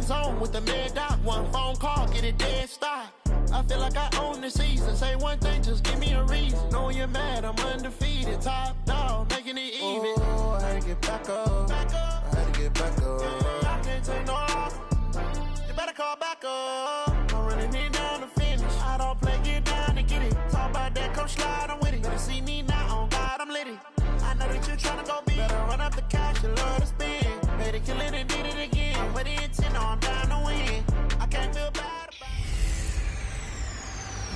zone with the mad dot. One phone call, get it dead start. I feel like I own the season. Say one thing, just give me a reason. Know you're mad, I'm undefeated. Top dog, making it even. Oh, I had to get back up. I had to get back up. I can't take no off. You better call back up. I'm running it down to finish. I don't play, get down to get it. Talk about that, come slide, I'm with it. Better see me now, on God, I'm lit it. I know that you're trying to go big. Better run up the cash, you love to spend. Better kill it and did it again. I'm with the intent, I'm down to win. I can't feel bad about it.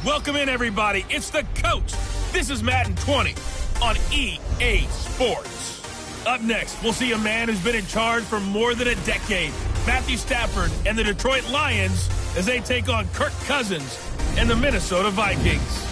Welcome in, everybody. It's the coach. This is Madden 20 on EA Sports. Up next, we'll see a man who's been in charge for more than a decade. Matthew Stafford and the Detroit Lions as they take on Kirk Cousins and the Minnesota Vikings.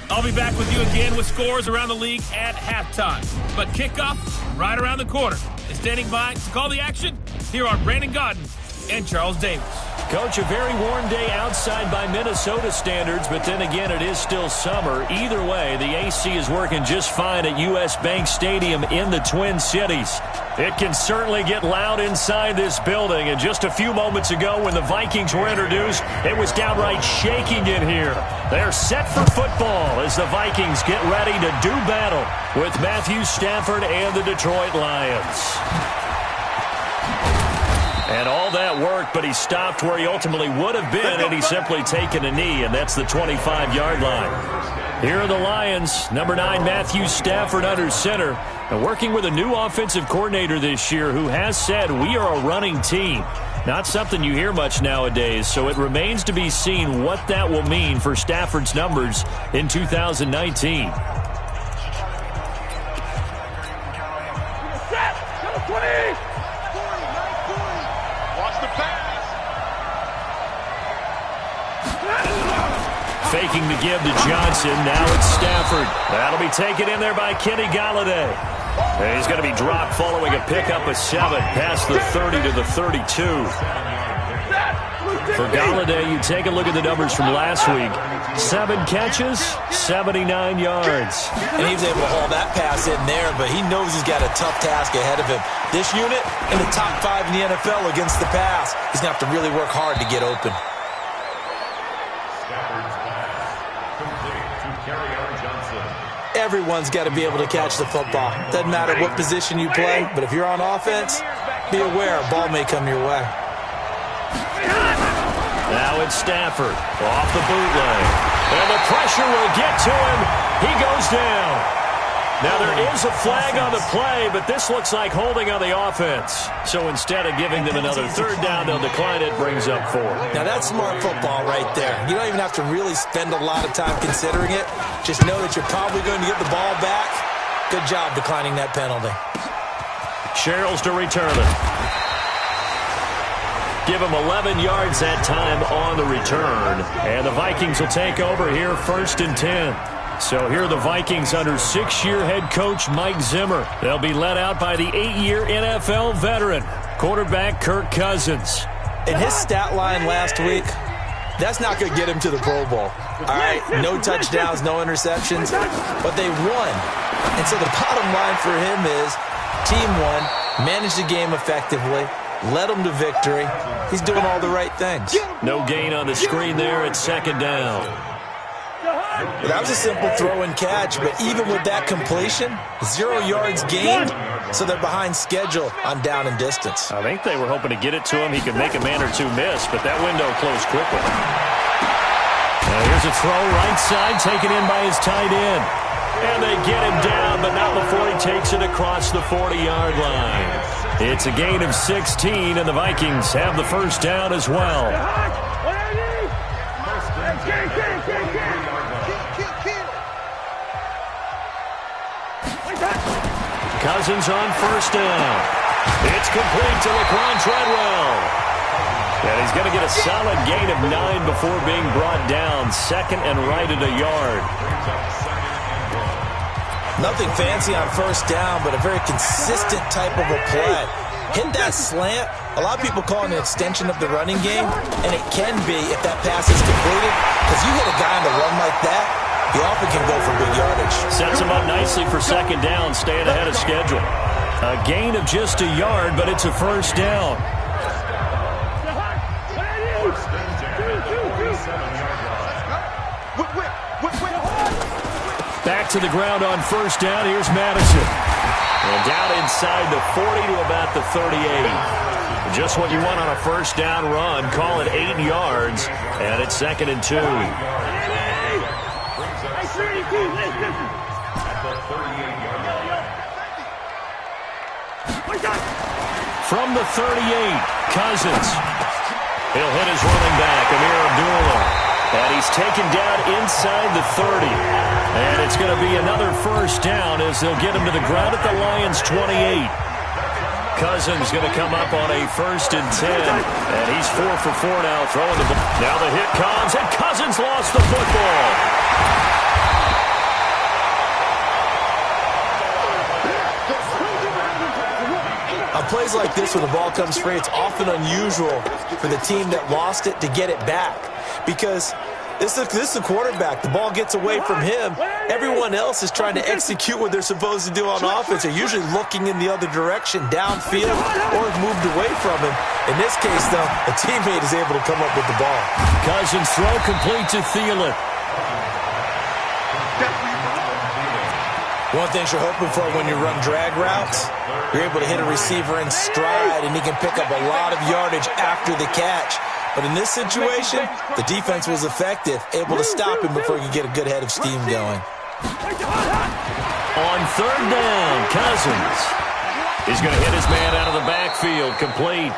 I'll be back with you again with scores around the league at halftime. But kickoff right around the corner. And standing by to call the action, here are Brandon Godden and Charles Davis. Coach, a very warm day outside by Minnesota standards, but then again, it is still summer. Either way, the AC is working just fine at U.S. Bank Stadium in the Twin Cities. It can certainly get loud inside this building, and just a few moments ago when the Vikings were introduced, it was downright shaking in here. They're set for football as the Vikings get ready to do battle with Matthew Stafford and the Detroit Lions. And all that worked, but he stopped where he ultimately would have been, and he's simply taken a knee, and that's the 25-yard line. Here are the Lions, number 9, Matthew Stafford under center, and working with a new offensive coordinator this year who has said, we are a running team. Not something you hear much nowadays, so it remains to be seen what that will mean for Stafford's numbers in 2019. Faking the give to Johnson. Now it's Stafford. That'll be taken in there by Kenny Golladay. And he's going to be dropped following a pickup of 7 past the 30 to the 32. For Golladay, you take a look at the numbers from last week. 7 catches, 79 yards. And he was able to haul that pass in there, but he knows he's got a tough task ahead of him. This unit in the top 5 in the NFL against the pass. He's going to have to really work hard to get open. Everyone's got to be able to catch the football. Doesn't matter what position you play, but if you're on offense, be aware a ball may come your way. Now it's Stafford off the bootleg. And the pressure will get to him. He goes down. Now there is a flag on the play, but this looks like holding on the offense. So instead of giving them another third down, they'll decline it, brings up 4. Now that's smart football right there. You don't even have to really spend a lot of time considering it. Just know that you're probably going to get the ball back. Good job declining that penalty. Sherrills to return it. Give him 11 yards that time on the return. And the Vikings will take over here 1st and 10. So here are the Vikings under 6-year head coach Mike Zimmer. They'll be led out by the 8-year NFL veteran, quarterback Kirk Cousins. In his stat line last week, that's not going to get him to the Pro Bowl. All right, no touchdowns, no interceptions, but they won. And so the bottom line for him is team won, managed the game effectively, led them to victory. He's doing all the right things. No gain on the screen there at 2nd down. Well, that was a simple throw and catch, but even with that completion, 0 yards gained, so they're behind schedule on down and distance. I think they were hoping to get it to him. He could make a man or two miss, but that window closed quickly. Now here's a throw right side taken in by his tight end. And they get him down, but not before he takes it across the 40-yard line. It's a gain of 16, and the Vikings have the first down as well. Cousins on 1st down. It's complete to Laquan Treadwell. And he's going to get a solid gain of 9 before being brought down. 2nd and right at a yard. Nothing fancy on 1st down, but a very consistent type of a play. Hit that slant. A lot of people call it an extension of the running game, and it can be if that pass is completed. Because you hit a guy on the run like that, he often can go for big yardage. Sets him up nicely for 2nd down, staying ahead of schedule. A gain of just a yard, but it's a 1st down. Back to the ground on first down. Here's Madison. And down inside the 40 to about the 38. Just what you want on a first down run. Call it 8 yards. And it's 2nd and 2. From the 38, Cousins. He'll hit his running back, Amir Abdullah. And he's taken down inside the 30. And it's going to be another first down as they'll get him to the ground at the Lions' 28. Cousins going to come up on a 1st and 10. And he's 4 for 4 now throwing the ball. Now the hit comes, and Cousins lost the football. On plays like this, when the ball comes free, it's often unusual for the team that lost it to get it back. Because this is the quarterback. The ball gets away from him. Everyone else is trying to execute what they're supposed to do on offense. They're usually looking in the other direction, downfield, or moved away from him. In this case, though, a teammate is able to come up with the ball. Cousins throw complete to Thielen. One thing you're hoping for when you run drag routes, you're able to hit a receiver in stride, and he can pick up a lot of yardage after the catch. But in this situation, the defense was effective, able to stop him before he could get a good head of steam going. On 3rd down, Cousins. He's going to hit his man out of the backfield, complete.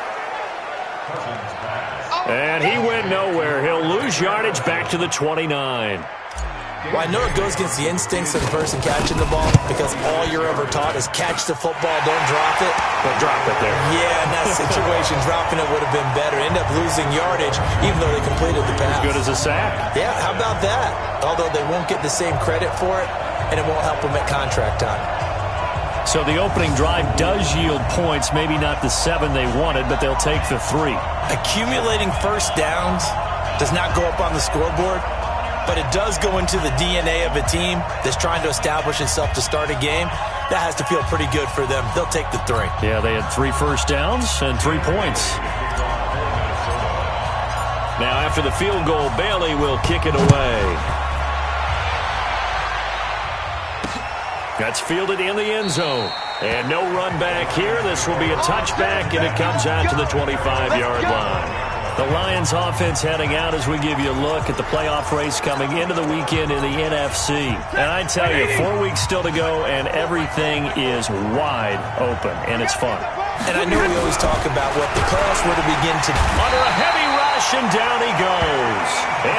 And he went nowhere. He'll lose yardage back to the 29. Well, I know it goes against the instincts of the person catching the ball because all you're ever taught is catch the football, don't drop it. But drop it there. Yeah, in that situation, dropping it would have been better. End up losing yardage even though they completed the pass. As good as a sack. Yeah, how about that? Although they won't get the same credit for it, and it won't help them at contract time. So the opening drive does yield points, maybe not the 7 they wanted, but they'll take the 3. Accumulating first downs does not go up on the scoreboard, but it does go into the DNA of a team that's trying to establish itself to start a game. That has to feel pretty good for them. They'll take the 3. Yeah, they had 3 first downs and 3 points. Now after the field goal, Bailey will kick it away. That's fielded in the end zone. And no run back here. This will be a touchback, and it comes out to the 25-yard line. The Lions offense heading out as we give you a look at the playoff race coming into the weekend in the NFC. And I tell you, 4 weeks still to go, and everything is wide open, and it's fun. And I know we always talk about what the playoffs were to begin to... Under a heavy rush, and down he goes.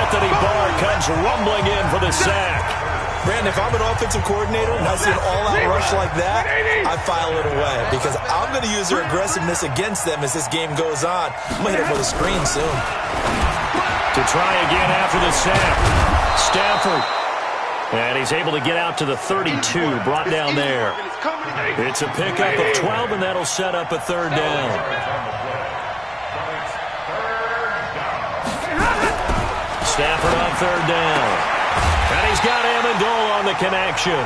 Anthony Barr comes rumbling in for the sack. Brandon, if I'm an offensive coordinator and I see an all-out rush like that, I file it away because I'm going to use their aggressiveness against them as this game goes on. I'm going to hit them with a screen soon. To try again after the sack. Stafford. And he's able to get out to the 32, brought down there. It's a pickup of 12, and that'll set up a 3rd down. Stafford on 3rd down. And he's got Amendola on the connection.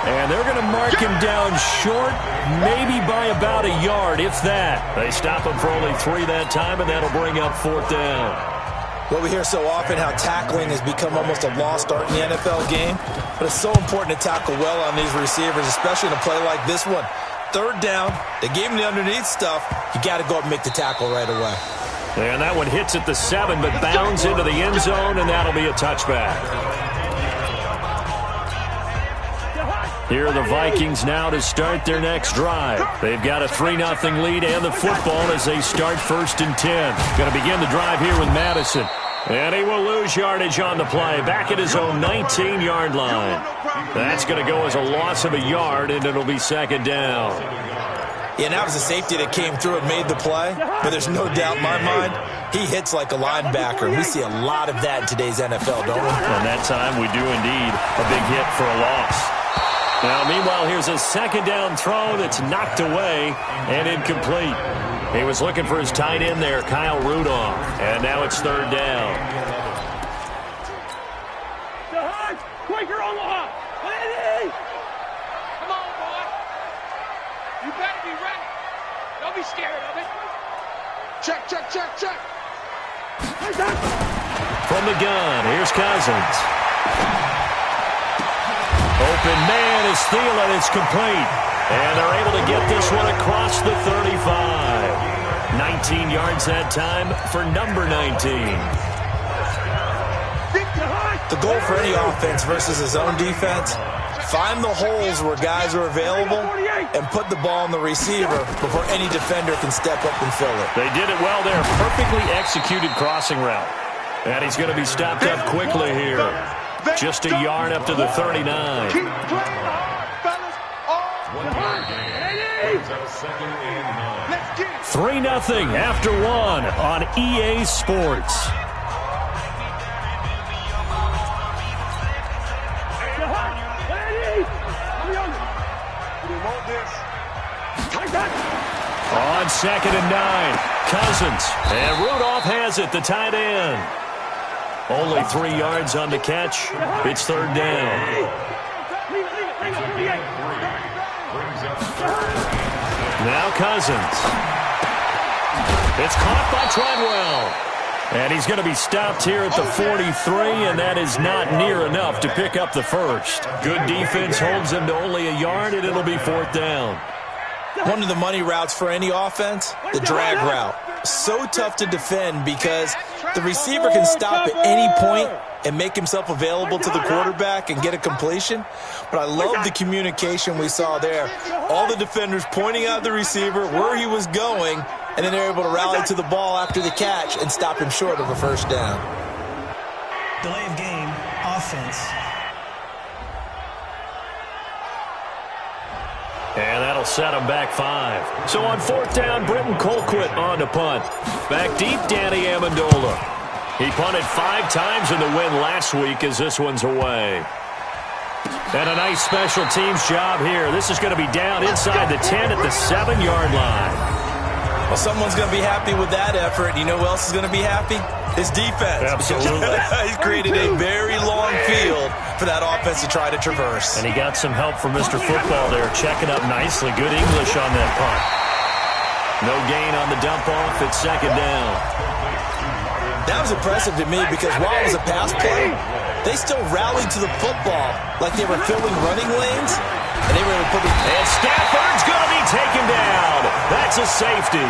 And they're going to mark him down short, maybe by about a yard, if that. They stop him for only 3 that time, and that'll bring up 4th down. Well, we hear so often how tackling has become almost a lost art in the NFL game. But it's so important to tackle well on these receivers, especially in a play like this one. 3rd down, they gave him the underneath stuff. You got to go up and make the tackle right away. And that one hits at the 7, but bounds into the end zone, and that'll be a touchback. Here are the Vikings now to start their next drive. They've got a 3-0 lead and the football as they start 1st and 10. Going to begin the drive here with Madison. And he will lose yardage on the play. Back at his own 19-yard line. That's going to go as a loss of a yard, and it'll be 2nd down. Yeah, that was a safety that came through and made the play. But there's no doubt in my mind, he hits like a linebacker. We see a lot of that in today's NFL, don't we? And that time we do indeed. A big hit for a loss. Now, meanwhile, here's a 2nd down throw that's knocked away and incomplete. He was looking for his tight end there, Kyle Rudolph. And now it's 3rd down. Quaker Omaha! Ready! Come on, boy. You better be ready. Don't be scared of it. Check, check, check, check. From the gun, here's Cousins. Open man is Thielen. It's complete. And they're able to get this one across the 35. 19 yards that time for number 19. The goal for any offense versus his own defense, find the holes where guys are available and put the ball in the receiver before any defender can step up and fill it. They did it well there. Perfectly executed crossing route. And he's going to be stopped up quickly here. Just a yard up to the 39. 3-0 after one on EA Sports. On 2nd and 9, Cousins. And Rudolph has it, the tight end. Only 3 yards on the catch. It's 3rd down. Now Cousins. It's caught by Treadwell. And he's going to be stopped here at the 43, and that is not near enough to pick up the first. Good defense holds him to only a yard, and it'll be 4th down. One of the money routes for any offense, the drag route. So tough to defend because the receiver can stop at any point and make himself available to the quarterback and get a completion. But I love the communication we saw there. All the defenders pointing out the receiver, where he was going, and then they're able to rally to the ball after the catch and stop him short of a first down. Delay of game, offense. And that'll set him back 5. So on 4th down, Britton Colquitt on to punt. Back deep, Danny Amendola. He punted 5 times in the win last week as this one's away. And a nice special teams job here. This is going to be down inside the 10 at the 7-yard line. Well, someone's going to be happy with that effort. You know who else is going to be happy? His defense. Absolutely. He's created a very long field for that offense to try to traverse. And he got some help from Mr. Football there, checking up nicely. Good English on that punt. No gain on the dump-off. It's 2nd down. That was impressive to me because while it was a pass play, they still rallied to the football like they were filling running lanes. And they were able to put it. And Stafford's going to be taken down. That's a safety.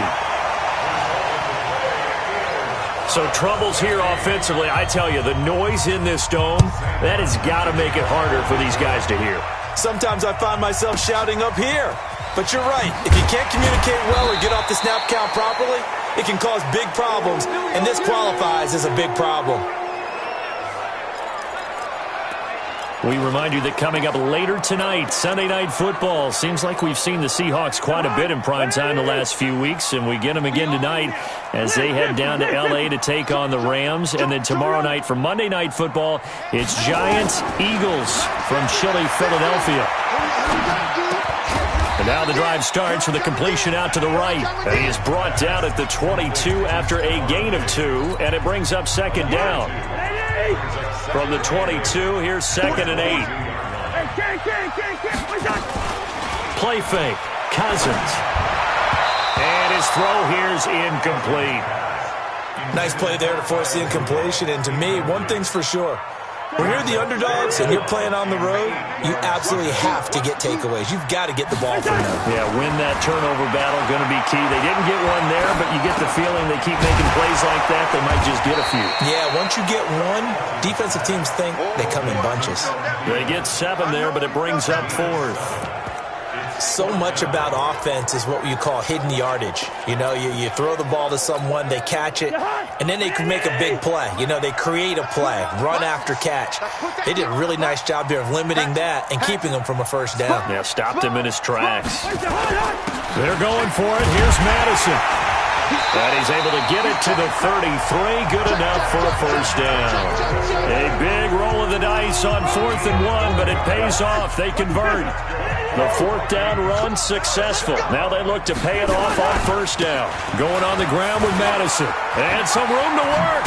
So troubles here offensively. I tell you, the noise in this dome, that has got to make it harder for these guys to hear. Sometimes I find myself shouting up here. But you're right. If you can't communicate well or get off the snap count properly, it can cause big problems. And this qualifies as a big problem. We remind you that coming up later tonight, Sunday Night Football. Seems like we've seen the Seahawks quite a bit in prime time the last few weeks, and we get them again tonight as they head down to L.A. to take on the Rams. And then tomorrow night for Monday Night Football, it's Giants-Eagles from chilly Philadelphia. And now the drive starts with a completion out to the right. And he is brought down at the 22 after a gain of 2, and it brings up 2nd down. From the 22, here's 2nd and 8. Play fake. Cousins. And his throw here's incomplete. Nice play there to force the incompletion. And to me, one thing's for sure. When you're the underdogs and you're playing on the road, you absolutely have to get takeaways. You've got to get the ball from them. Yeah, win that turnover battle, going to be key. They didn't get one there, but you get the feeling they keep making plays like that, they might just get a few. Yeah, once you get one, defensive teams think they come in bunches. They get 7 there, but it brings up 4th. So much about offense is what you call hidden yardage. You know, you throw the ball to someone, they catch it, and then they can make a big play. You know, they create a play, run after catch. They did a really nice job there of limiting that and keeping them from a first down. Yeah, stopped him in his tracks. They're going for it. Here's Madison. And he's able to get it to the 33. Good enough for a first down. A big roll of the dice on 4th and 1, but it pays off. They convert. The 4th down run successful. Now they look to pay it off on first down. Going on the ground with Madison. And some room to work.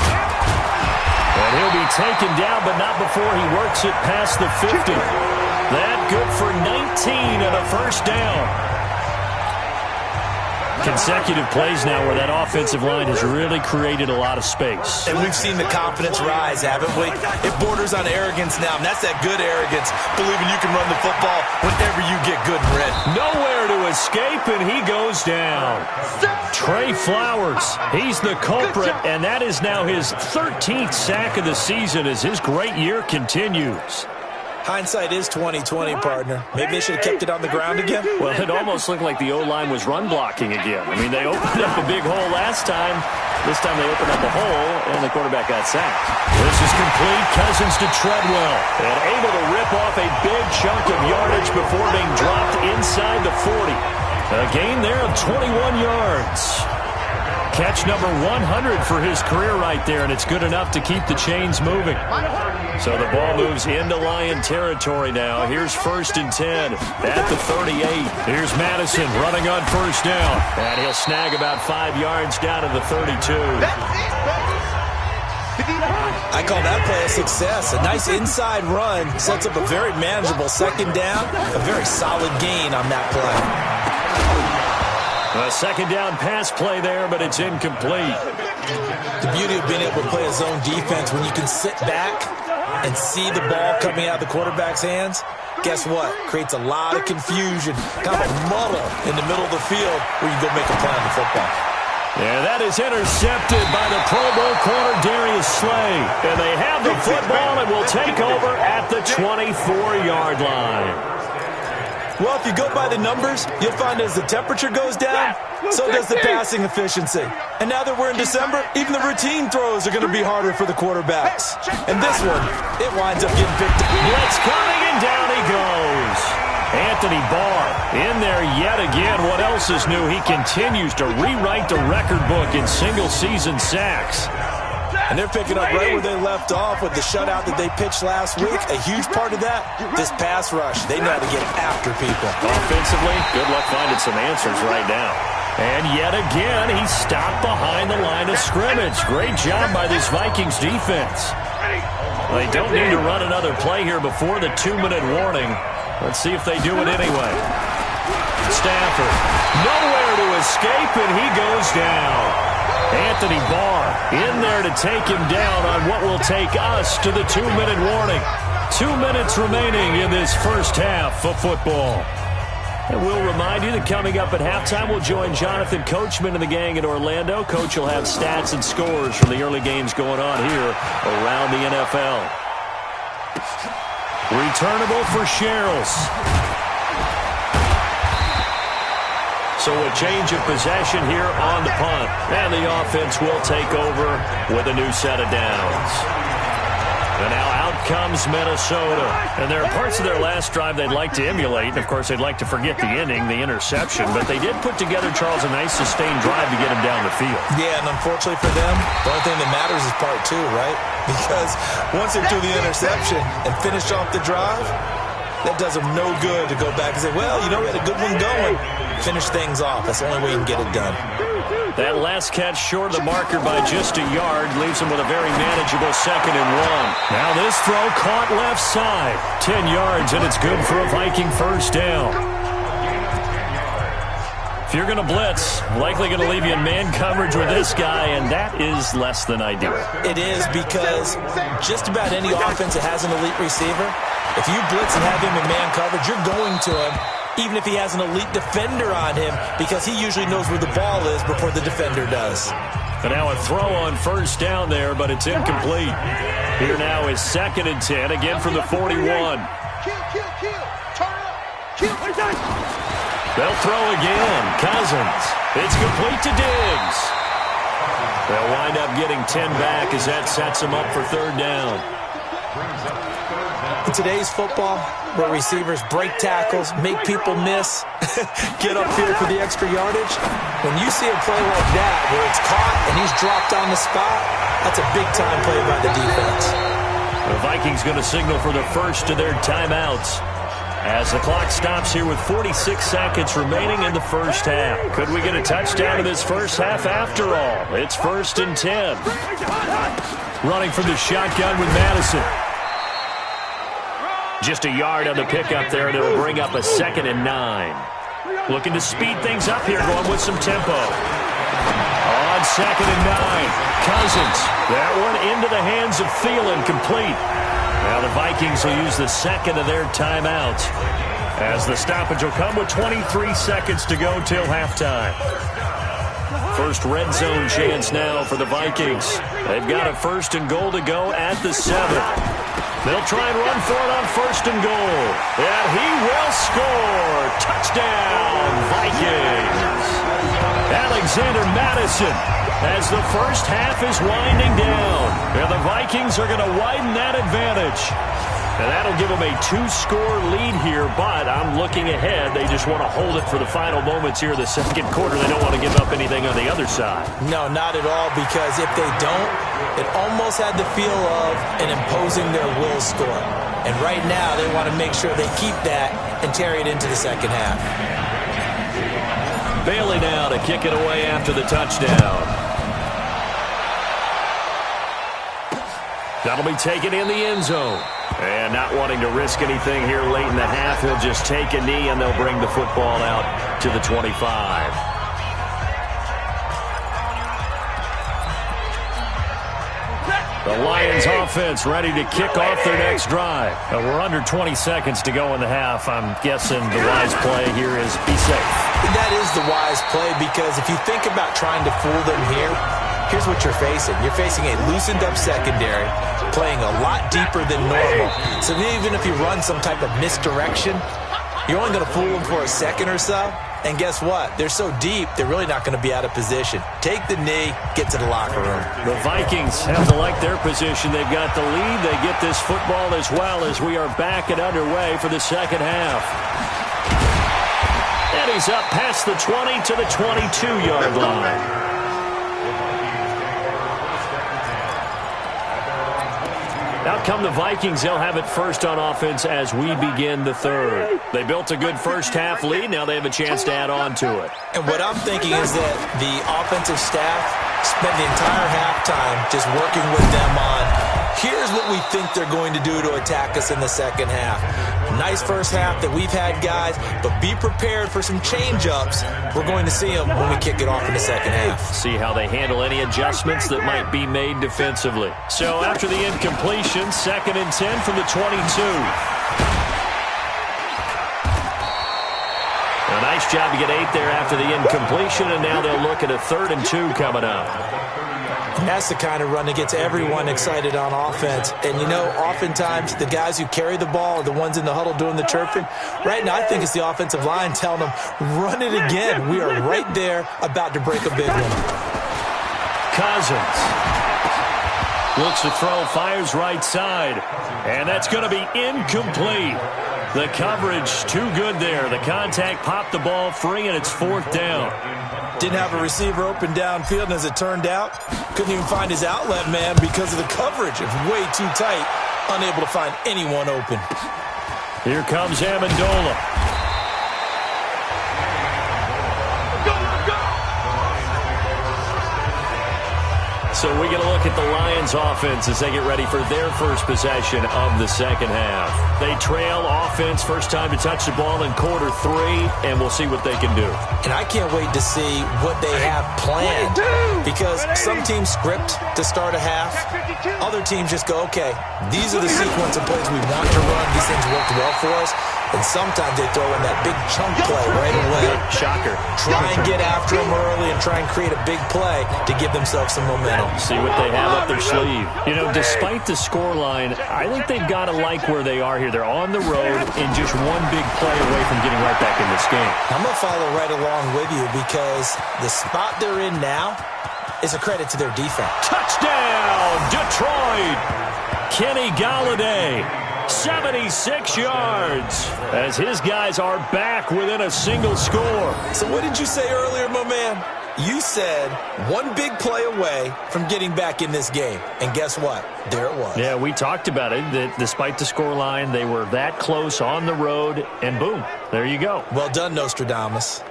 And he'll be taken down, but not before he works it past the 50. That good for 19 and a first down. Consecutive plays now where that offensive line has really created a lot of space. And we've seen the confidence rise, haven't we? It borders on arrogance now, and that's that good arrogance, believing you can run the football whenever you get good and ready. Nowhere to escape, and he goes down. Trey Flowers, he's the culprit, and that is now his 13th sack of the season as his great year continues. Hindsight is 20/20, partner. Maybe they should have kept it on the ground again. Well, it almost looked like the O-line was run blocking again. I mean, they opened up a big hole last time. This time they opened up a hole, and the quarterback got sacked. This is complete. Cousins to Treadwell. And able to rip off a big chunk of yardage before being dropped inside the 40. A gain there of 21 yards. Catch number 100 for his career right there, and it's good enough to keep the chains moving. So the ball moves into Lion territory now. Here's 1st and 10 at the 38. Here's Madison running on 1st down, and he'll snag about 5 yards down to the 32. I call that play a success. A nice inside run sets up a very manageable 2nd down, a very solid gain on that play. A 2nd down pass play there, but it's incomplete. The beauty of being able to play a zone defense when you can sit back and see the ball coming out of the quarterback's hands, guess what? Creates a lot of confusion, kind of a muddle in the middle of the field where you go make a play on the football. And that is intercepted by the Pro Bowl corner Darius Slay. And they have the football and will take over at the 24-yard line. Well, if you go by the numbers, you'll find as the temperature goes down, so does the passing efficiency. And now that we're in December, even the routine throws are going to be harder for the quarterbacks. And this one, it winds up getting picked up. Blitz coming, and down he goes. Anthony Barr in there yet again. What else is new? He continues to rewrite the record book in single-season sacks. And they're picking up right where they left off with the shutout that they pitched last week. A huge part of that, this pass rush. They know how to get after people. Offensively, good luck finding some answers right now. And yet again, he's stopped behind the line of scrimmage. Great job by this Vikings defense. They don't need to run another play here before the 2-minute warning. Let's see if they do it anyway. Stafford, nowhere to escape, and he goes down. Anthony Barr in there to take him down on what will take us to the 2-minute warning. 2 minutes remaining in this first half of football. And we'll remind you that coming up at halftime, we'll join Jonathan Coachman and the gang in Orlando. Coach will have stats and scores from the early games going on here around the NFL. Returnable for Sherrills. So a change of possession here on the punt. And the offense will take over with a new set of downs. And now out comes Minnesota. And there are parts of their last drive they'd like to emulate. And, of course, they'd like to forget the inning, the interception. But they did put together, Charles, a nice sustained drive to get him down the field. Yeah, and unfortunately for them, the only thing that matters is part 2, right? Because once they do the interception and finish off the drive, that does them no good to go back and say, well, you know, we had a good one going. Finish things off. That's the only way you can get it done. That last catch short of the marker by just a yard leaves him with a very manageable 2nd and 1. Now this throw caught left side. 10 yards, and it's good for a Viking 1st down. If you're going to blitz, likely going to leave you in man coverage with this guy, and that is less than ideal. It is, because just about any offense that has an elite receiver, if you blitz and have him in man coverage, you're going to him, even if he has an elite defender on him, because he usually knows where the ball is before the defender does. And now a throw on 1st down there, but it's incomplete. Here now is 2nd and 10, again from the 41. They'll throw again. Cousins. It's complete to Diggs. They'll wind up getting 10 back as that sets them up for 3rd down. In today's football, where receivers break tackles, make people miss, get upfield for the extra yardage, when you see a play like that where it's caught and he's dropped on the spot, that's a big-time play by the defense. The Vikings going to signal for the first of their timeouts as the clock stops here with 46 seconds remaining in the first half. Could we get a touchdown in this first half after all? It's 1st and 10. Running from the shotgun with Madison. Just a yard on the pickup there, and it'll bring up a 2nd and 9. Looking to speed things up here, going with some tempo. On 2nd and 9, Cousins. That one into the hands of Thielen, complete. Now the Vikings will use the second of their timeouts, as the stoppage will come with 23 seconds to go till halftime. First red zone chance now for the Vikings. They've got a 1st and goal to go at the 7. They'll try and run for it on 1st and goal. And he will score. Touchdown, Vikings. Alexander Madison, as the first half is winding down. And the Vikings are going to widen that advantage. And that'll give them a 2-score lead here, but I'm looking ahead. They just want to hold it for the final moments here of the second quarter. They don't want to give up anything on the other side. No, not at all, because if they don't, it almost had the feel of an imposing their will score. And right now, they want to make sure they keep that and carry it into the second half. Bailey now to kick it away after the touchdown. That'll be taken in the end zone. And not wanting to risk anything here late in the half, he'll just take a knee and they'll bring the football out to the 25. The Lions offense ready to kick off their next drive. We're under 20 seconds to go in the half. I'm guessing the wise play here is be safe. That is the wise play, because if you think about trying to fool them here, here's what you're facing. You're facing a loosened up secondary, playing a lot deeper than normal. So even if you run some type of misdirection, you're only going to fool them for a second or so. And guess what? They're so deep, they're really not going to be out of position. Take the knee, get to the locker room. The Vikings have to like their position. They've got the lead. They get this football as well, as we are back and underway for the second half. And he's up past the 20 to the 22-yard line. Out come the Vikings. They'll have it first on offense as we begin the third. They built a good first half lead. Now they have a chance to add on to it. And what I'm thinking is that the offensive staff spent the entire halftime just working with them on, here's what we think they're going to do to attack us in the second half. Nice first half that we've had, guys, but be prepared for some change-ups. We're going to see them when we kick it off in the second half. See how they handle any adjustments that might be made defensively. So after the incompletion, 2nd and 10 from the 22. A nice job to get 8 there after the incompletion, and now they'll look at a 3rd and 2 coming up. And that's the kind of run that gets everyone excited on offense. And, you know, oftentimes the guys who carry the ball are the ones in the huddle doing the chirping. Right now, I think it's the offensive line telling them, run it again. We are right there about to break a big one. Cousins looks to throw, fires right side. And that's going to be incomplete. The coverage too good there. The contact popped the ball free, and it's 4th down. Didn't have a receiver open downfield, and as it turned out, couldn't even find his outlet man because of the coverage. It's way too tight, unable to find anyone open. Here comes Amendola. So we get a look at the Lions offense as they get ready for their first possession of the second half. They trail offense, first time to touch the ball in quarter 3, and we'll see what they can do. And I can't wait to see what they have planned, because some teams script to start a half. Other teams just go, okay, these are the sequence of plays we want to run. These things worked well for us. And sometimes they throw in that big chunk play right away. Shocker. Try and get after them early and try and create a big play to give themselves some momentum. See what they have up their sleeve. You know, despite the scoreline, I think they've got to like where they are here. They're on the road and just one big play away from getting right back in this game. I'm going to follow right along with you, because the spot they're in now is a credit to their defense. Touchdown, Detroit! Kenny Golladay. 76 yards as his guys are back within a single score. So what did you say earlier, my man? You said one big play away from getting back in this game. And guess what? There it was. Yeah, we talked about it, that despite the scoreline, they were that close on the road, and boom, there you go. Well done, Nostradamus.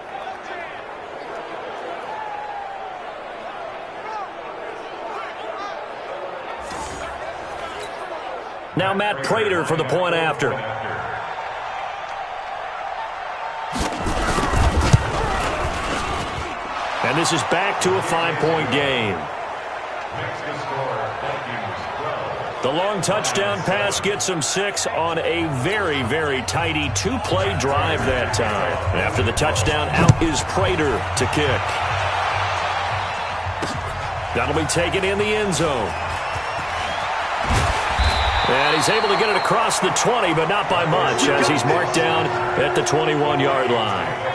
Now Matt Prater for the point after. And this is back to a 5-point game. The long touchdown pass gets him 6 on a very, very tidy 2-play drive that time. After the touchdown, out is Prater to kick. That'll be taken in the end zone. And he's able to get it across the 20, but not by much, as he's marked down at the 21-yard line.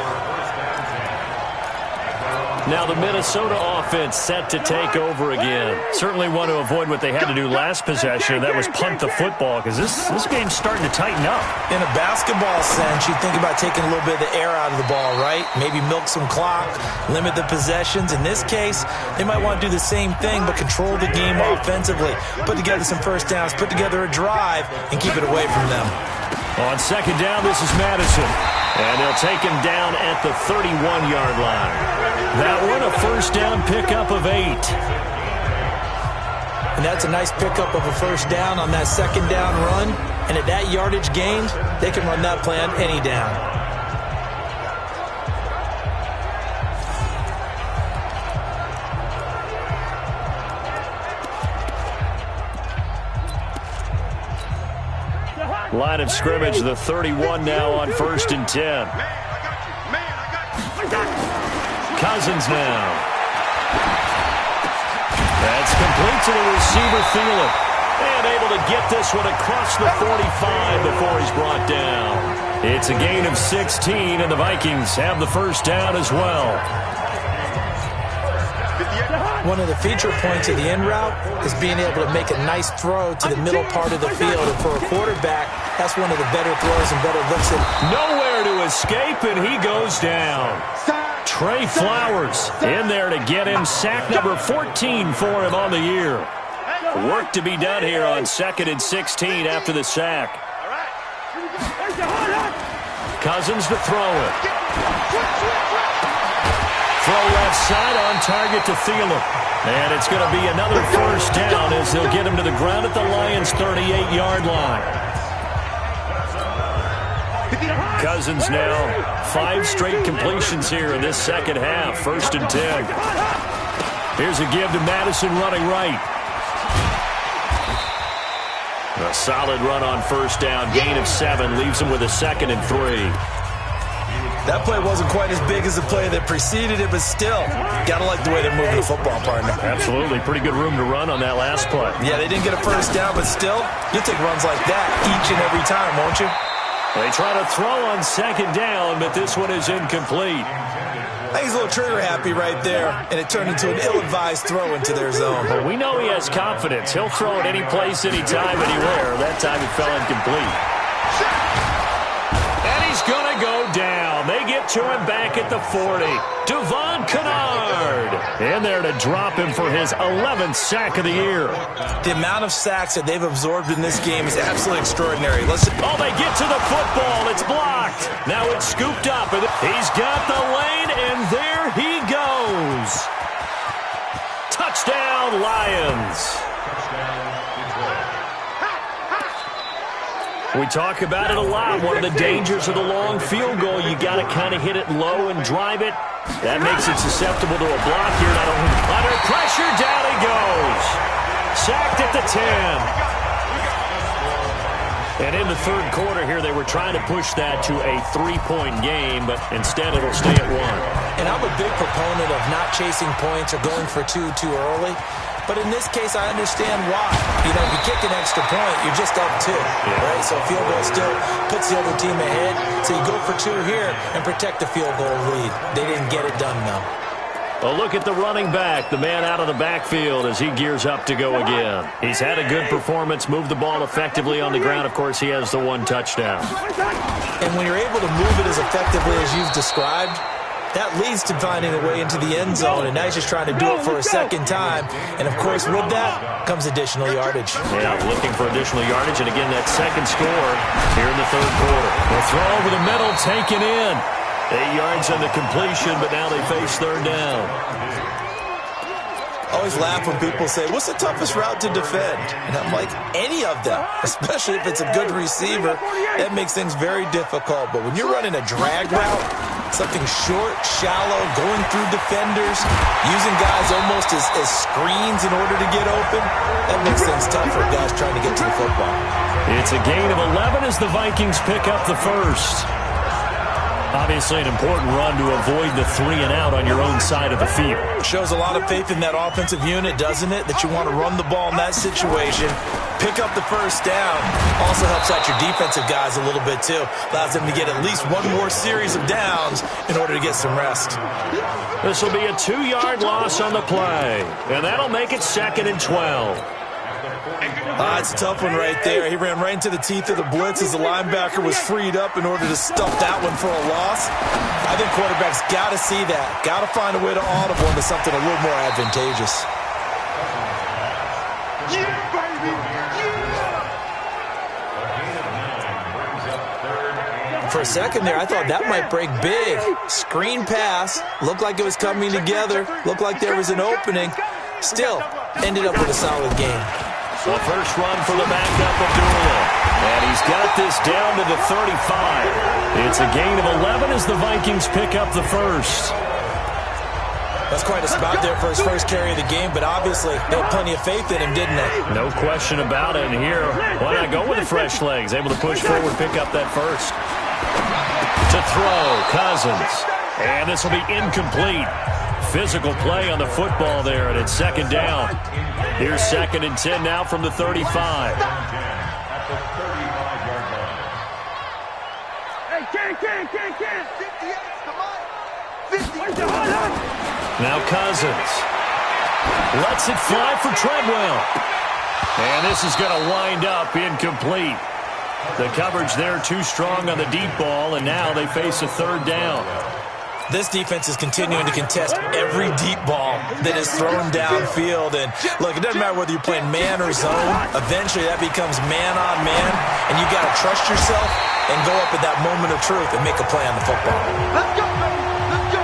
Now the Minnesota offense set to take over again. Certainly want to avoid what they had to do last possession. That was punt the football, because this game's starting to tighten up. In a basketball sense, you think about taking a little bit of the air out of the ball, right? Maybe milk some clock, limit the possessions. In this case, they might want to do the same thing, but control the game offensively. Put together some first downs, put together a drive, and keep it away from them. On second down, this is Madison. And they'll take him down at the 31-yard line. That one, a first down pickup of 8. And that's a nice pickup of a first down on that second down run. And at that yardage gained, they can run that play on any down. Line of scrimmage, the 31 now on 1st and 10. Cousins now. That's complete to the receiver, Thielen. And able to get this one across the 45 before he's brought down. It's a gain of 16, and the Vikings have the first down as well. One of the feature points of the in route is being able to make a nice throw to the middle part of the field. And for a quarterback, that's one of the better throws and better looks at. Nowhere to escape, and he goes down. Trey Flowers in there to get him. Sack number 14 for him on the year. Work to be done here on 2nd and 16 after the sack. Cousins to throw it. Throw left side on target to Thielen. And it's going to be another first down as they'll get him to the ground at the Lions' 38-yard line. Cousins now 5 straight completions here in this second half. 1st and 10. Here's a give to Madison running right. A solid run on first down. Gain of 7 leaves him with a 2nd and 3. That play wasn't quite as big as the play that preceded it, but still, got to like the way they're moving the football, partner. Absolutely. Pretty good room to run on that last play. Yeah, they didn't get a first down, but still, you'll take runs like that each and every time, won't you? They try to throw on second down, but this one is incomplete. I think he's a little trigger happy right there, and it turned into an ill-advised throw into their zone. Well, we know he has confidence. He'll throw it any place, anytime, anywhere. That time it fell incomplete. And he's going to go down. They get to him back at the 40. Devon Kennard in there to drop him for his 11th sack of the year. The amount of sacks that they've absorbed in this game is absolutely extraordinary. Oh, they get to the football. It's blocked. Now it's scooped up. He's got the lane, and there he goes. Touchdown, Lions. We talk about it a lot. One of the dangers of the long field goal, you got to kind of hit it low and drive it. That makes it susceptible to a block here. Under pressure, down he goes. Sacked at the 10. And in the third quarter here, they were trying to push that to a 3-point game, but instead it'll stay at 1. And I'm a big proponent of not chasing points or going for 2 too early. But in this case, I understand why. You know, if you kick an extra point, you're just up 2, right? So field goal still puts the other team ahead. So you go for 2 here and protect the field goal lead. They didn't get it done, though. A look at the running back, the man out of the backfield as he gears up to go again. He's had a good performance, moved the ball effectively on the ground. Of course, he has the 1 touchdown. And when you're able to move it as effectively as you've described, that leads to finding a way into the end zone, and now he's just trying to do it for a second time. And, of course, with that comes additional yardage. Yeah, looking for additional yardage, and again, that second score here in the third quarter. The throw over the middle, taken in. 8 yards on the completion, but now they face third down. I always laugh when people say, what's the toughest route to defend? And I'm like, any of them, especially if it's a good receiver. That makes things very difficult. But when you're running a drag route, Something short, shallow, going through defenders, using guys almost as screens in order to get open. That makes things tough for guys trying to get to the football. It's a gain of 11 as the Vikings pick up the first. Obviously an important run to avoid the 3-and-out on your own side of the field. Shows a lot of faith in that offensive unit, doesn't it? That you want to run the ball in that situation. Pick up the first down. Also helps out your defensive guys a little bit, too. Allows them to get at least one more series of downs in order to get some rest. This will be a 2-yard loss on the play, and that'll make it 2nd and 12. It's a tough one right there. He ran right into the teeth of the blitz as the linebacker was freed up in order to stuff that one for a loss. I think quarterbacks got to see that. Got to find a way to audible into something a little more advantageous. Yeah, baby! Yeah! For a second there, I thought that might break big. Screen pass. Looked like it was coming together. Looked like there was an opening. Still, ended up with a solid game. The first run for the backup Abdullah. And he's got this down to the 35. It's a gain of 11 as the Vikings pick up the first. That's quite a spot there for his first carry of the game, but obviously they had plenty of faith in him, didn't they? No question about it. And here, why not go with the fresh legs? Able to push forward, pick up that first. To throw, Cousins. And this will be incomplete. Physical play on the football there, and it's 2nd down. Here's 2nd and 10 now from the 35. Hey, can't. 58, come on. 58. Now Cousins lets it fly for Treadwell. And this is going to wind up incomplete. The coverage there too strong on the deep ball, and now they face a 3rd down. This defense is continuing to contest every deep ball that is thrown downfield. And look, it doesn't matter whether you're playing man or zone. Eventually, that becomes man on man. And you got to trust yourself and go up at that moment of truth and make a play on the football. Let's go, baby. Let's go.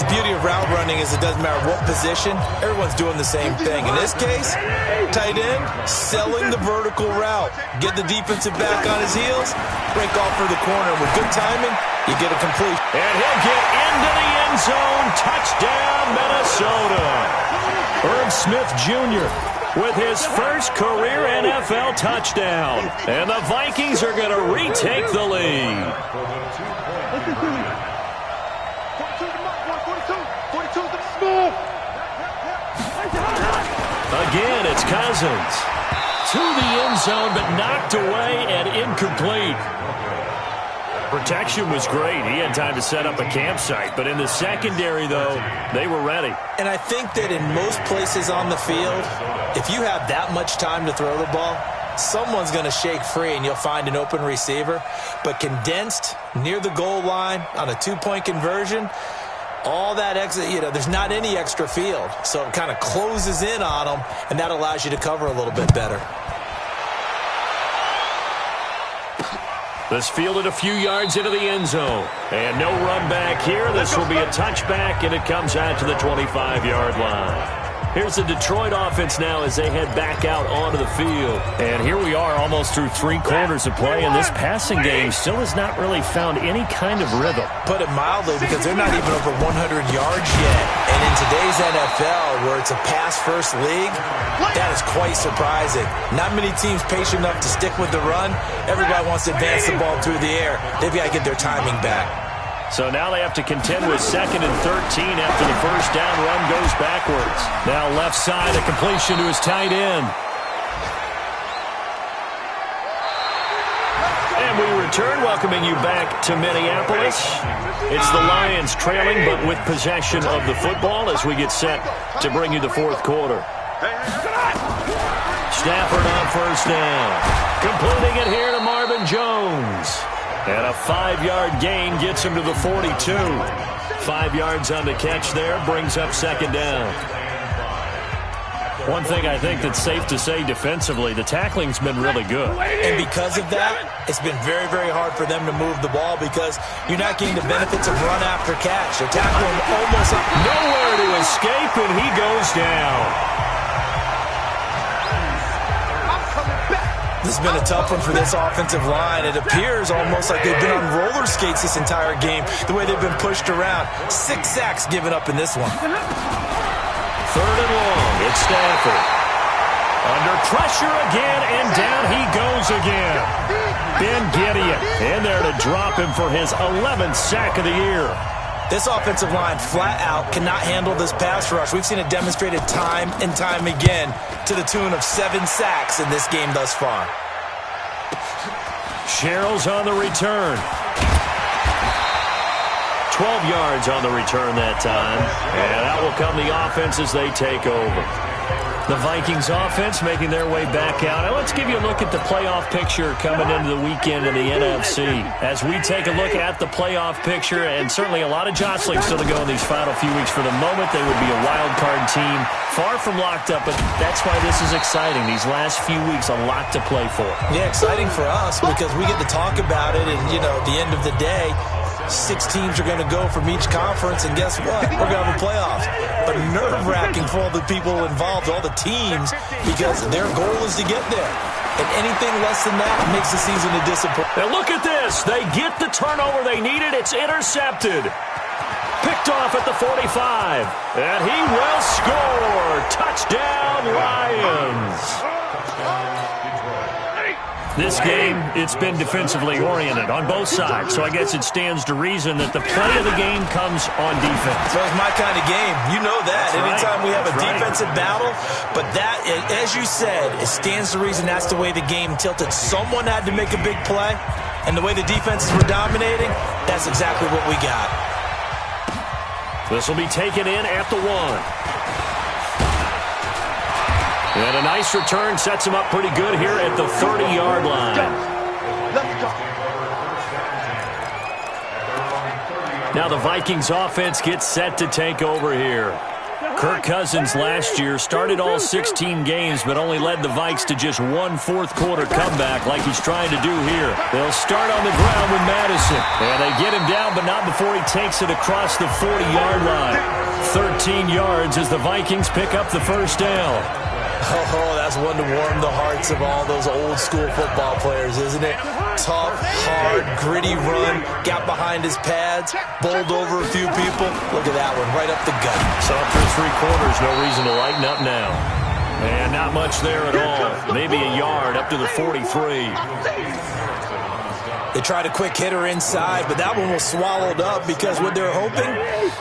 The beauty of route running is it doesn't matter what position. Everyone's doing the same thing. In this case, tight end, selling the vertical route. Get the defensive back on his heels, break off for the corner. With good timing, you get a complete. And he'll get into the end zone. Touchdown, Minnesota. Herb Smith Jr. with his first career NFL touchdown. And the Vikings are going to retake the lead. Listen to me. 42 the mark, 42 the small. Again, it's Cousins. To the end zone, but knocked away and incomplete. Protection was great. He had time to set up a campsite. But in the secondary, though, they were ready. And I think that in most places on the field, if you have that much time to throw the ball, someone's going to shake free and you'll find an open receiver. But condensed near the goal line on a 2-point conversion, all that extra, there's not any extra field. So it kind of closes in on them, and that allows you to cover a little bit better. This fielded a few yards into the end zone. And no run back here. This will be a touchback, and it comes out to the 25-yard line. Here's the Detroit offense now as they head back out onto the field. And here we are almost through 3 quarters of play, and this passing game still has not really found any kind of rhythm. Put it mildly, because they're not even over 100 yards yet. And in today's NFL, where it's a pass-first league, that is quite surprising. Not many teams patient enough to stick with the run. Everybody wants to advance the ball through the air. They've got to get their timing back. So now they have to contend with 2nd and 13 after the first down run goes backwards. Now left side, a completion to his tight end. And we return, welcoming you back to Minneapolis. It's the Lions trailing, but with possession of the football as we get set to bring you the 4th quarter. Stafford on first down. Completing it here to Marvin Jones. And a 5-yard gain gets him to the 42. 5 yards on the catch there, brings up 2nd down. One thing I think that's safe to say defensively, the tackling's been really good. And because of that, it's been very, very hard for them to move the ball because you're not getting the benefits of run after catch. They're tackling almost nowhere to escape, and he goes down. I'm coming back. This has been a tough one for this offensive line. It appears almost like they've been on roller skates this entire game, the way they've been pushed around. 6 sacks given up in this one. 3rd and long. It's Stafford. Under pressure again, and down he goes again. Ben Gideon in there to drop him for his 11th sack of the year. This offensive line flat out cannot handle this pass rush. We've seen it demonstrated time and time again to the tune of 7 sacks in this game thus far. Sherrill's on the return. 12 yards on the return that time. And out will come the offense as they take over. The Vikings offense making their way back out. Now let's give you a look at the playoff picture coming into the weekend in the NFC. As we take a look at the playoff picture, and certainly a lot of jostling still to go in these final few weeks. For the moment, they would be a wild card team, far from locked up, but that's why this is exciting. These last few weeks, a lot to play for. Yeah, exciting for us because we get to talk about it, and, at the end of the day, 6 teams are going to go from each conference, and guess what? We're going to have a playoffs. But nerve-wracking for all the people involved, all the teams, because their goal is to get there. And anything less than that makes the season a disappointment. And look at this. They get the turnover they needed. It's intercepted. Picked off at the 45. And he will score. Touchdown, Lions. This game, it's been defensively oriented on both sides, so I guess it stands to reason that the play of the game comes on defense. So it's my kind of game. You know that. That's Anytime right. we have a That's defensive battle, but that, as you said, it stands to reason that's the way the game tilted. Someone had to make a big play, and the way the defenses were dominating, that's exactly what we got. This will be taken in at the 1. And a nice return sets him up pretty good here at the 30-yard line. Now the Vikings offense gets set to take over here. Kirk Cousins last year started all 16 games, but only led the Vikes to just 1 fourth-quarter comeback like he's trying to do here. They'll start on the ground with Madison. And they get him down, but not before he takes it across the 40-yard line. 13 yards as the Vikings pick up the first down. Oh, that's one to warm the hearts of all those old-school football players, isn't it? Tough, hard, gritty run, got behind his pads, bowled over a few people. Look at that one, right up the gut. So for 3 quarters, no reason to lighten up now. And not much there at all. Maybe a yard up to the 43. They tried a quick hitter inside, but that one was swallowed up because what they're hoping,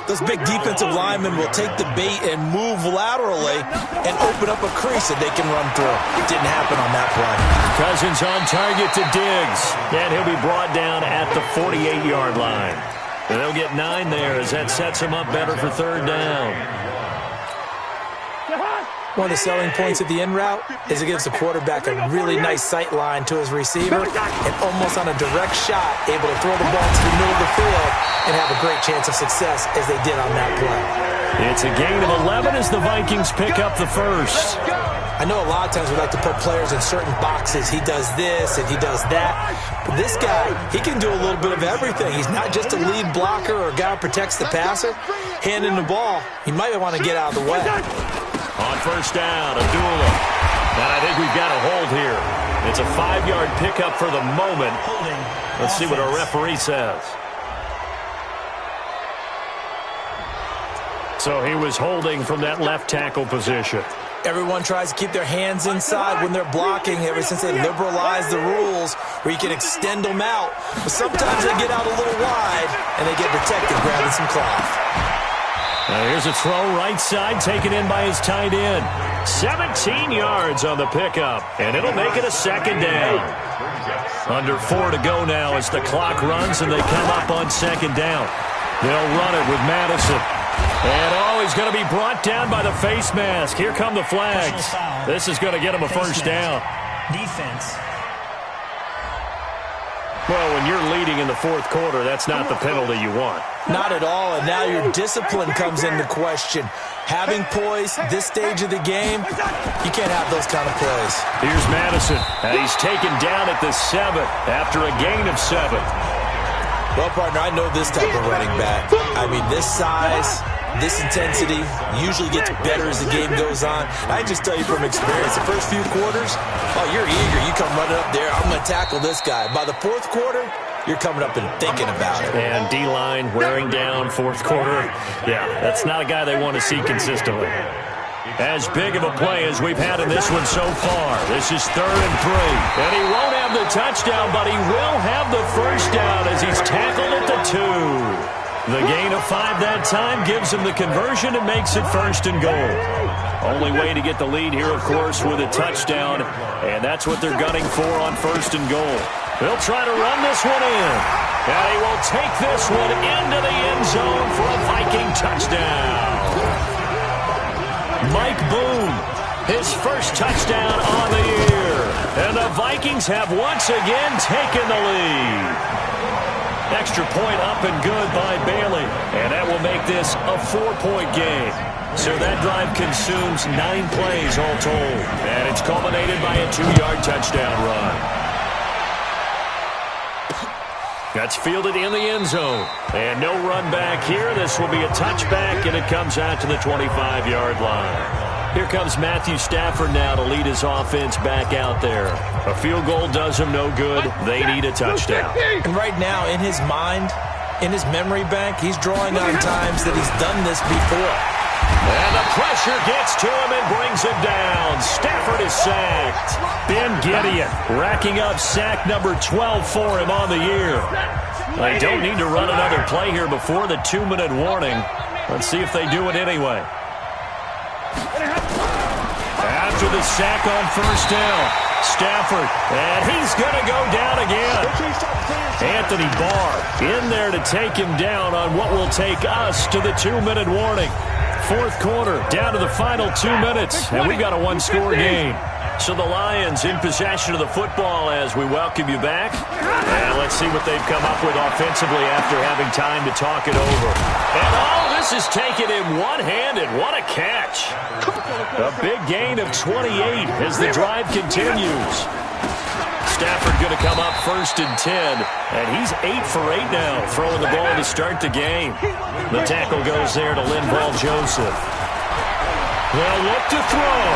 those big defensive linemen will take the bait and move laterally and open up a crease that they can run through. It didn't happen on that play. Cousins on target to Diggs. And he'll be brought down at the 48-yard line. And they'll get 9 there as that sets him up better for 3rd down. One of the selling points of the in route is it gives the quarterback a really nice sight line to his receiver and almost on a direct shot able to throw the ball to the middle of the field and have a great chance of success as they did on that play. It's a gain of 11 as the Vikings pick up the first. I know a lot of times we like to put players in certain boxes. He does this and he does that. But this guy, he can do a little bit of everything. He's not just a lead blocker or a guy who protects the passer. Handing the ball, he might want to get out of the way. On first down, Abdullah. And I think we've got a hold here. It's a 5-yard pickup for the moment. Let's see what our referee says. So he was holding from that left tackle position. Everyone tries to keep their hands inside when they're blocking ever since they liberalized the rules where you can extend them out. But sometimes they get out a little wide and they get detected grabbing some cloth. Now here's a throw right side taken in by his tight end. 17 yards on the pickup, and it'll make it a 2nd down. Under 4 to go now as the clock runs and they come up on 2nd down. They'll run it with Madison. And he's going to be brought down by the face mask. Here come the flags. This is going to get him a first down. Defense. Well, when you're leading in the 4th quarter, that's not the penalty you want. Not at all, and now your discipline comes into question. Having poise this stage of the game, you can't have those kind of plays. Here's Madison, and he's taken down at the 7 after a gain of 7. Well, partner, I know this type of running back. I mean, this size, this intensity usually gets better as the game goes on. I just tell you from experience, the first few quarters, oh, you're eager. You come running up there, I'm going to tackle this guy. By the fourth quarter, you're coming up and thinking about it. And D-line wearing down fourth quarter. Yeah, that's not a guy they want to see consistently. As big of a play as we've had in this one so far. This is 3rd and 3. And he won't have the touchdown, but he will have the first down as he's tackled at the 2. The gain of 5 that time gives him the conversion and makes it 1st and goal. Only way to get the lead here, of course, with a touchdown. And that's what they're gunning for on 1st and goal. They'll try to run this one in. And he will take this one into the end zone for a Viking touchdown. Mike Boone, his first touchdown on the year. And the Vikings have once again taken the lead. Extra point up and good by Bailey. And that will make this a 4-point game. So that drive consumes 9 plays all told. And it's culminated by a 2-yard touchdown run. That's fielded in the end zone. And no run back here. This will be a touchback, and it comes out to the 25-yard line. Here comes Matthew Stafford now to lead his offense back out there. A field goal does him no good. They need a touchdown. And right now, in his mind, in his memory bank, he's drawing on times that he's done this before. And the pressure gets to him and brings him down. Stafford is sacked. Ben Gideon racking up sack number 12 for him on the year. They don't need to run another play here before the 2-minute warning. Let's see if they do it anyway. After the sack on 1st down, Stafford, and he's going to go down again. Anthony Barr in there to take him down on what will take us to the 2-minute warning. 4th quarter, down to the final 2 minutes, and we've got a 1-score game. So the Lions in possession of the football as we welcome you back. And let's see what they've come up with offensively after having time to talk it over. And all this is taken in one-handed. What a catch. A big gain of 28 as the drive continues. Stafford going to come up 1st and 10, and he's 8 for 8 now, throwing the ball to start the game. The tackle goes there to Linval Joseph. They'll look to throw.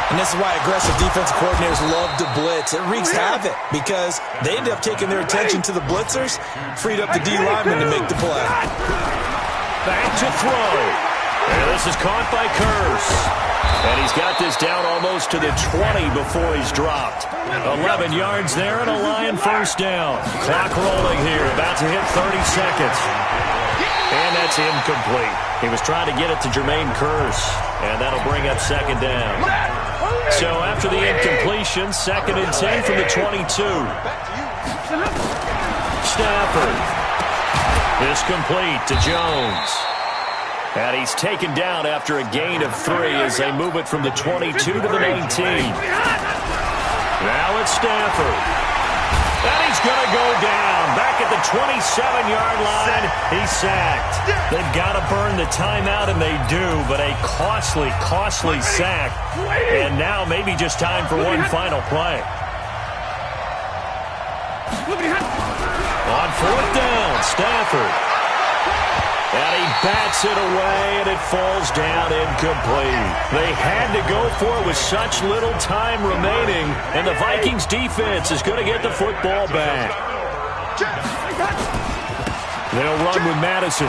And this is why aggressive defensive coordinators love to blitz. It wreaks havoc because they end up taking their attention to the blitzers, freed up the D lineman to make the play. Back to throw. And this is caught by Curse. And he's got this down almost to the 20 before he's dropped. 11 yards there and a Lion 1st down. Clock rolling here, about to hit 30 seconds. And that's incomplete. He was trying to get it to Jermaine Curse, and that'll bring up 2nd down. So after the incompletion, 2nd and 10 from the 22. Stafford is complete to Jones. And he's taken down after a gain of 3 as they move it from the 22 to the 19. Now it's Stafford. And he's going to go down. Back at the 27-yard line, he's sacked. They've got to burn the timeout, and they do, but a costly, costly sack. And now maybe just time for one final play. On 4th down, Stafford. And he bats it away, and it falls down incomplete. They had to go for it with such little time remaining, and the Vikings defense is going to get the football back. They'll run with Madison.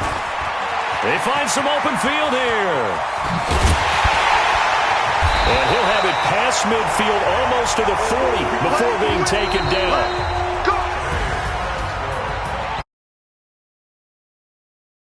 They find some open field here. And he'll have it past midfield almost to the 40 before being taken down.